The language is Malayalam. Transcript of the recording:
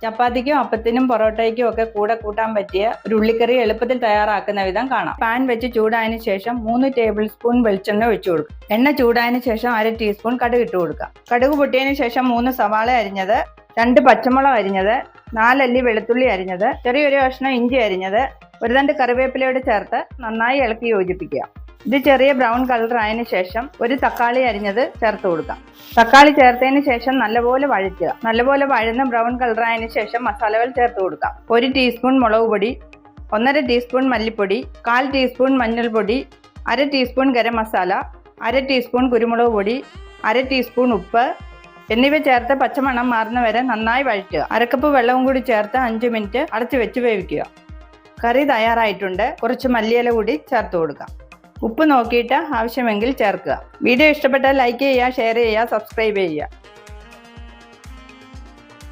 ചപ്പാത്തിക്കും അപ്പത്തിനും പൊറോട്ടയ്ക്കും ഒക്കെ കൂടെ കൂട്ടാൻ പറ്റിയ ഒരു ഉള്ളിക്കറി എളുപ്പത്തിൽ തയ്യാറാക്കുന്ന വിധം കാണാം. പാൻ വെച്ച് ചൂടായതിനു ശേഷം 3 ടേബിൾ സ്പൂൺ വെളിച്ചെണ്ണ ഒഴിച്ചു കൊടുക്കുക. എണ്ണ ചൂടായതിനു ശേഷം 1/2 ടീസ്പൂൺ കടുക് ഇട്ട് കൊടുക്കുക. കടുക് പൊട്ടിയതിനു ശേഷം 3 സവാള അരിഞ്ഞത്, 2 പച്ചമുളക് അരിഞ്ഞത്, 4 അല്ലി വെളുത്തുള്ളി അരിഞ്ഞത്, ചെറിയൊരു കഷ്ണം ഇഞ്ചി അരിഞ്ഞത്, 1 തണ്ട് കറിവേപ്പിലയോട് ചേർത്ത് നന്നായി ഇളക്കി യോജിപ്പിക്കുക. ഇത് ചെറിയ ബ്രൗൺ കളർ ആയതിനു ശേഷം 1 തക്കാളി അരിഞ്ഞത് ചേർത്ത് കൊടുക്കാം. തക്കാളി ചേർത്തതിന് ശേഷം നല്ലപോലെ വഴറ്റുക. നല്ലപോലെ വഴന്ന് ബ്രൗൺ കളർ ആയതിനു ശേഷം മസാലകൾ ചേർത്ത് കൊടുക്കാം. 1 ടീസ്പൂൺ മുളക് പൊടി, 1/2 ടീസ്പൂൺ മല്ലിപ്പൊടി, 1/4 ടീസ്പൂൺ മഞ്ഞൾപ്പൊടി, 1/2 ടീസ്പൂൺ ഗരം മസാല, 1/2 ടീസ്പൂൺ കുരുമുളക് പൊടി, 1/2 ടീസ്പൂൺ ഉപ്പ് എന്നിവ ചേർത്ത് പച്ചമണം മാറുന്നവരെ നന്നായി വഴറ്റുക. 1 കപ്പ് വെള്ളവും കൂടി ചേർത്ത് 5 മിനിറ്റ് അടച്ചു വെച്ച് വേവിക്കുക. കറി തയ്യാറായിട്ടുണ്ട്. കുറച്ച് മല്ലിയില കൂടി ചേർത്ത് കൊടുക്കാം. ഉപ്പ് നോക്കിയിട്ട് ആവശ്യമെങ്കിൽ ചേർക്കുക. വീഡിയോ ഇഷ്ടപ്പെട്ടാൽ ലൈക്ക് ചെയ്യുക, ഷെയർ ചെയ്യുക, സബ്സ്ക്രൈബ് ചെയ്യുക.